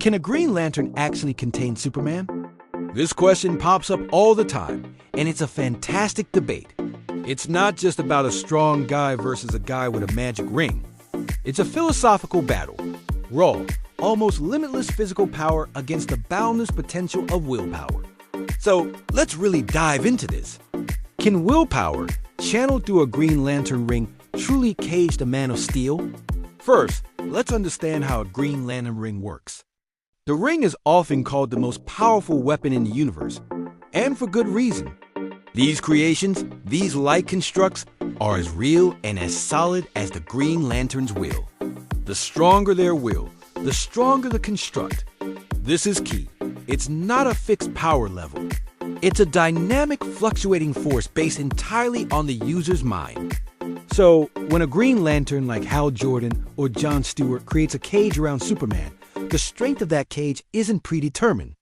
Can a Green Lantern actually contain Superman? This question pops up all the time, and it's a fantastic debate. It's not just about a strong guy versus a guy with a magic ring. It's a philosophical battle. Raw, almost limitless physical power against the boundless potential of willpower. So let's really dive into this. Can willpower, channeled through a Green Lantern ring, truly cage the Man of Steel? First, let's understand how a Green Lantern ring works. The ring is often called the most powerful weapon in the universe, and for good reason. These creations, these light constructs, are as real and as solid as the Green Lantern's will. The stronger their will, the stronger the construct. This is key. It's not a fixed power level. It's a dynamic, fluctuating force based entirely on the user's mind. So, when a Green Lantern like Hal Jordan or John Stewart creates a cage around Superman, the strength of that cage isn't predetermined.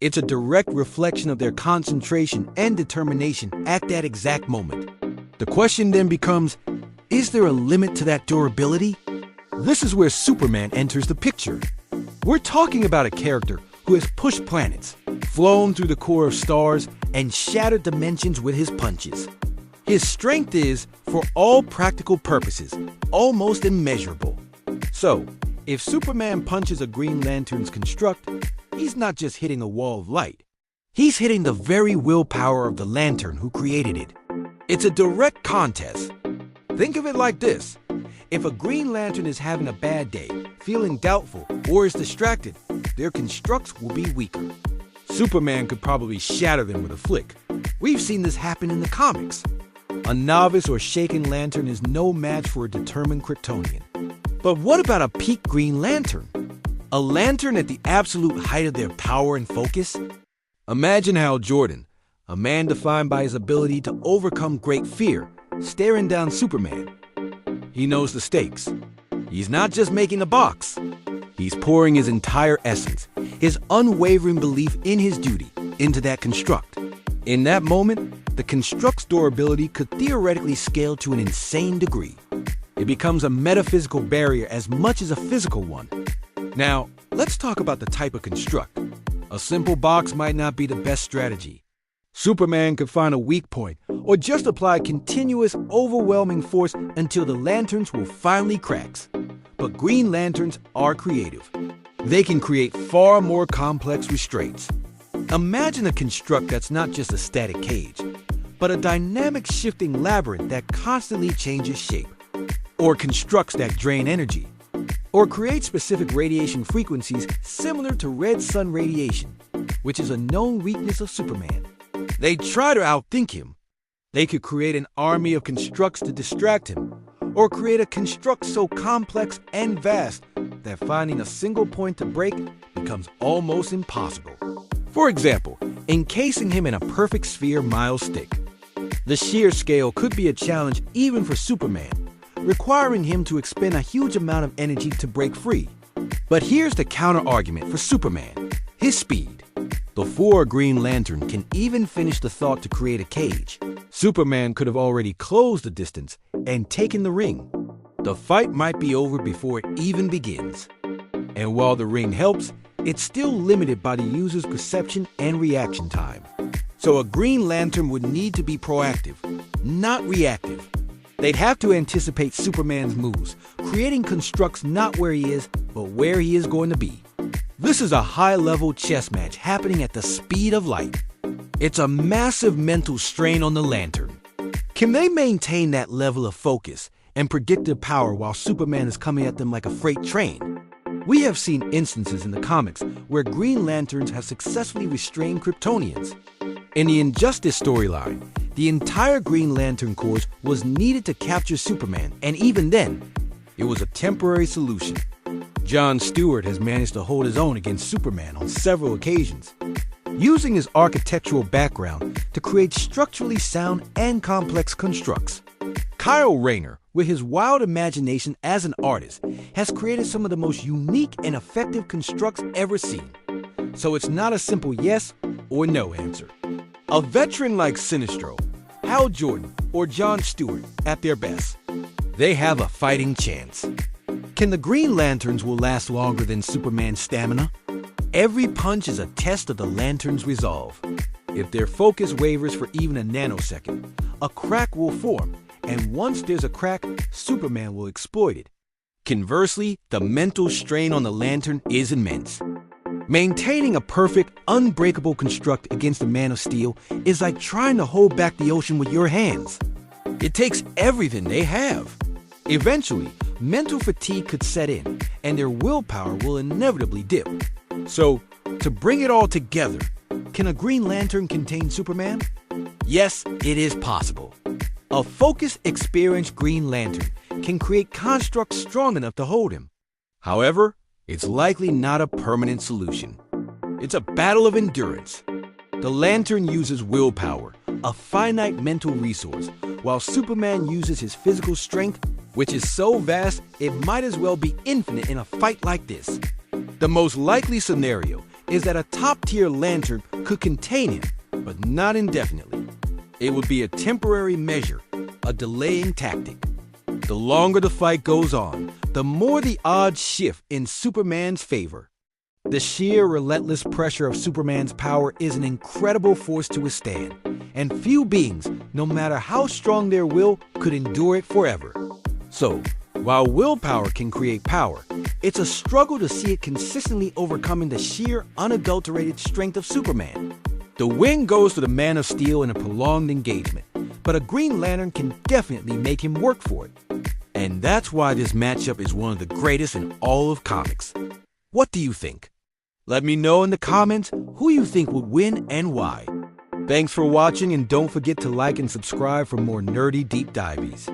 It's a direct reflection of their concentration and determination at that exact moment. The question then becomes, is there a limit to that durability? This is where Superman enters the picture. We're talking about a character who has pushed planets, flown through the core of stars, and shattered dimensions with his punches. His strength is, for all practical purposes, almost immeasurable. So, if Superman punches a Green Lantern's construct, he's not just hitting a wall of light. He's hitting the very willpower of the Lantern who created it. It's a direct contest. Think of it like this. If a Green Lantern is having a bad day, feeling doubtful, or is distracted, their constructs will be weaker. Superman could probably shatter them with a flick. We've seen this happen in the comics. A novice or shaken Lantern is no match for a determined Kryptonian. But what about a peak Green Lantern? A Lantern at the absolute height of their power and focus? Imagine Hal Jordan, a man defined by his ability to overcome great fear, staring down Superman. He knows the stakes. He's not just making a box. He's pouring his entire essence, his unwavering belief in his duty, into that construct. In that moment, the construct's durability could theoretically scale to an insane degree. It becomes a metaphysical barrier as much as a physical one. Now, let's talk about the type of construct. A simple box might not be the best strategy. Superman could find a weak point, or just apply continuous, overwhelming force until the lanterns will finally crack. But Green Lanterns are creative. They can create far more complex restraints. Imagine a construct that's not just a static cage, but a dynamic shifting labyrinth that constantly changes shape, or constructs that drain energy, or create specific radiation frequencies similar to red sun radiation, which is a known weakness of Superman. They try to outthink him. They could create an army of constructs to distract him, or create a construct so complex and vast that finding a single point to break becomes almost impossible. For example, encasing him in a perfect sphere Miles stick. The sheer scale could be a challenge even for Superman, requiring him to expend a huge amount of energy to break free. But here's the counter-argument for Superman, his speed. Before a Green Lantern can even finish the thought to create a cage, Superman could have already closed the distance and taken the ring. The fight might be over before it even begins. And while the ring helps, it's still limited by the user's perception and reaction time. So a Green Lantern would need to be proactive, not reactive. They'd have to anticipate Superman's moves, creating constructs not where he is, but where he is going to be. This is a high-level chess match happening at the speed of light. It's a massive mental strain on the Lantern. Can they maintain that level of focus and predictive power while Superman is coming at them like a freight train? We have seen instances in the comics where Green Lanterns have successfully restrained Kryptonians. In the Injustice storyline, the entire Green Lantern Corps was needed to capture Superman, and even then, it was a temporary solution. John Stewart has managed to hold his own against Superman on several occasions, using his architectural background to create structurally sound and complex constructs. Kyle Rayner, with his wild imagination as an artist, has created some of the most unique and effective constructs ever seen. So it's not a simple yes or no answer. A veteran like Sinestro, Hal Jordan, or John Stewart at their best, they have a fighting chance. Can the Green Lanterns will last longer than Superman's stamina? Every punch is a test of the Lantern's resolve. If their focus wavers for even a nanosecond, a crack will form, and once there's a crack, Superman will exploit it. Conversely, the mental strain on the Lantern is immense. Maintaining a perfect, unbreakable construct against a Man of Steel is like trying to hold back the ocean with your hands. It takes everything they have. Eventually, mental fatigue could set in, and their willpower will inevitably dip. So, to bring it all together, can a Green Lantern contain Superman? Yes, it is possible. A focused, experienced Green Lantern can create constructs strong enough to hold him. However, it's likely not a permanent solution. It's a battle of endurance. The Lantern uses willpower, a finite mental resource, while Superman uses his physical strength, which is so vast it might as well be infinite in a fight like this. The most likely scenario is that a top-tier Lantern could contain him, but not indefinitely. It would be a temporary measure, a delaying tactic. The longer the fight goes on, the more the odds shift in Superman's favor. The sheer relentless pressure of Superman's power is an incredible force to withstand, and few beings, no matter how strong their will, could endure it forever. So, while willpower can create power, it's a struggle to see it consistently overcoming the sheer, unadulterated strength of Superman. The win goes to the Man of Steel in a prolonged engagement, but a Green Lantern can definitely make him work for it. And that's why this matchup is one of the greatest in all of comics. What do you think? Let me know in the comments who you think would win and why. Thanks for watching, and don't forget to like and subscribe for more nerdy deep dives.